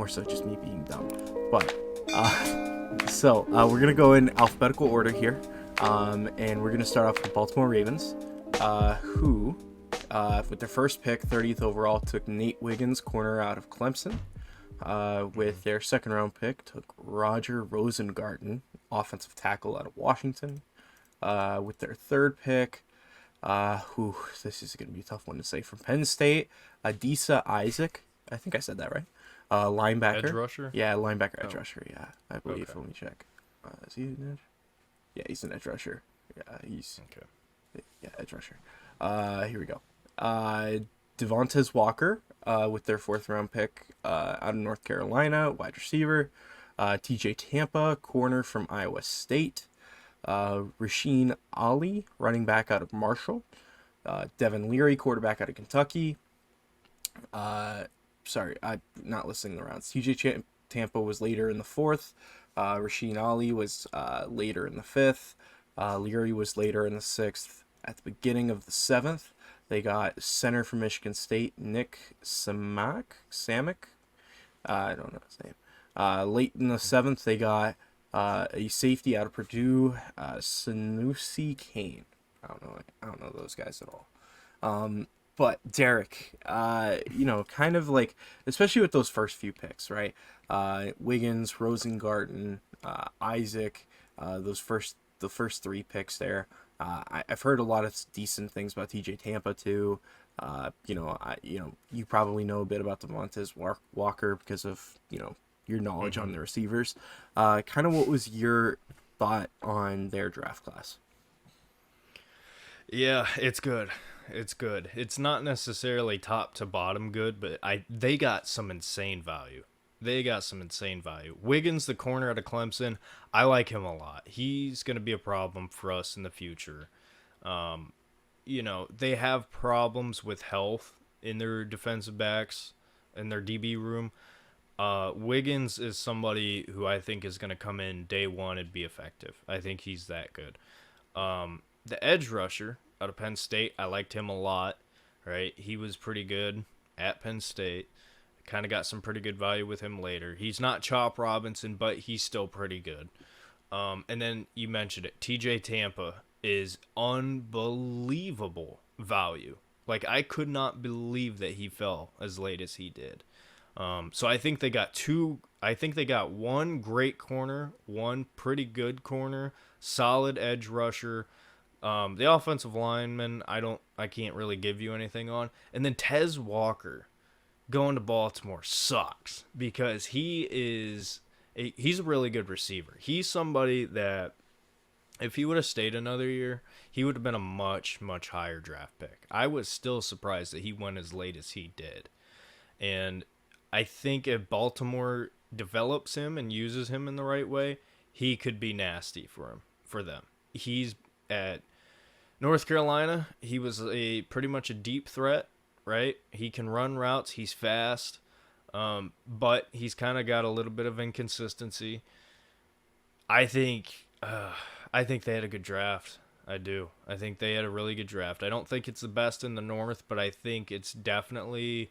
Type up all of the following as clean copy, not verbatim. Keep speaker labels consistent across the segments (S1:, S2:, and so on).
S1: more so just me being dumb. But we're gonna go in alphabetical order here, and we're gonna start off with the Baltimore Ravens, who, with their first pick, 30th overall, took Nate Wiggins, corner out of Clemson. With their second round pick, took Roger Rosengarten, offensive tackle out of Washington. With their third pick, this is going to be a tough one to say, from Penn State, Adisa Isaac. I think I said that right. Linebacker.
S2: Edge rusher?
S1: Yeah, linebacker edge rusher, yeah. I believe.
S2: Okay.
S1: Let me check. Is he an edge? Yeah, he's an edge rusher. Yeah, he's...
S2: Okay.
S1: Yeah, edge rusher. Here we go. Devontae Walker, with their fourth round pick, out of North Carolina, wide receiver. TJ Tampa, corner from Iowa State. Rasheen Ali, running back out of Marshall. Devin Leary, quarterback out of Kentucky. Sorry, I'm not listing the rounds. TJ Tampa was later in the fourth. Rasheen Ali was later in the fifth. Leary was later in the sixth. At the beginning of the seventh, they got center from Michigan State, Nick Samak. I don't know his name. Late in the seventh, they got a safety out of Purdue, Sanusi Kane. I don't know those guys at all. But Derek, kind of like, especially with those first few picks, right? Wiggins, Rosengarten, Isaac, the first three picks there. I've heard a lot of decent things about TJ Tampa too. You probably know a bit about Devontae Walker because of your knowledge on the receivers. Kind of what was your thought on their draft class?
S2: Yeah, it's good. It's not necessarily top to bottom good, but they got some insane value. Wiggins, the corner out of Clemson, I like him a lot. He's going to be a problem for us in the future. They have problems with health in their defensive backs, in their DB room. Wiggins is somebody who I think is going to come in day one and be effective. I think he's that good. The edge rusher out of Penn State, I liked him a lot, right? He was pretty good at Penn State. Kind of got some pretty good value with him later. He's not Chop Robinson, but he's still pretty good. And then you mentioned it. TJ Tampa is unbelievable value. Like, I could not believe that he fell as late as he did. So I think they got one great corner, one pretty good corner, solid edge rusher. The offensive lineman, I can't really give you anything on. And then Tez Walker going to Baltimore sucks because he's a really good receiver. He's somebody that if he would have stayed another year, he would have been a much, much higher draft pick. I was still surprised that he went as late as he did. And I think if Baltimore develops him and uses him in the right way, he could be nasty for them. He's at North Carolina. He was pretty much a deep threat, right? He can run routes. He's fast, but he's kind of got a little bit of inconsistency. I think they had a good draft. I do. I think they had a really good draft. I don't think it's the best in the North, but I think it's definitely...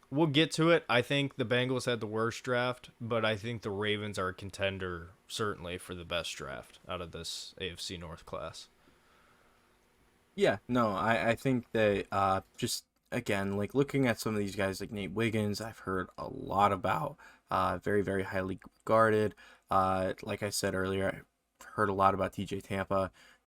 S2: We'll get to it. I think the Bengals had the worst draft, but I think the Ravens are a contender, certainly, for the best draft out of this AFC North class.
S1: Yeah, no, I think that just, again, like looking at some of these guys like Nate Wiggins, I've heard a lot about, very, very highly regarded. Like I said earlier, I've heard a lot about TJ Tampa.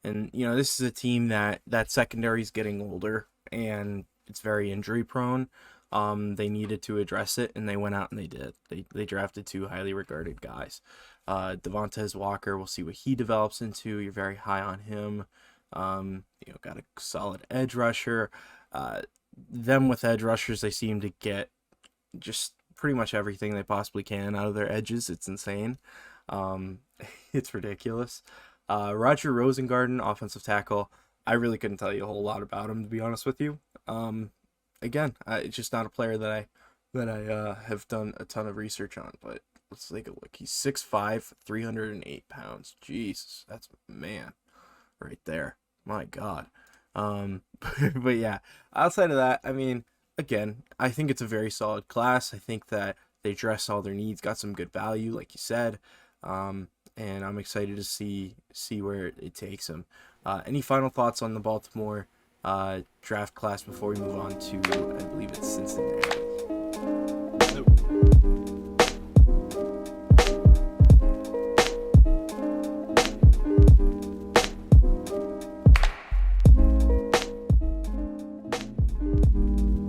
S1: And, this is a team that secondary is getting older and it's very injury prone. They needed to address it, and they went out and they did. They drafted two highly regarded guys. Devontae Walker, we'll see what he develops into. You're very high on him. Got a solid edge rusher. Them with edge rushers, they seem to get just pretty much everything they possibly can out of their edges. It's insane. It's ridiculous. Roger Rosengarten, offensive tackle. I really couldn't tell you a whole lot about him, to be honest with you. Again, it's just not a player that I have done a ton of research on, but let's take a look. He's 6'5", 308 pounds. Jesus, that's man right there. My God. But yeah, outside of that, I mean, again, I think it's a very solid class. I think that they addressed all their needs, got some good value, like you said, and I'm excited to see where it takes them. Any final thoughts on the Baltimore draft class before we move on to, I believe it's Cincinnati?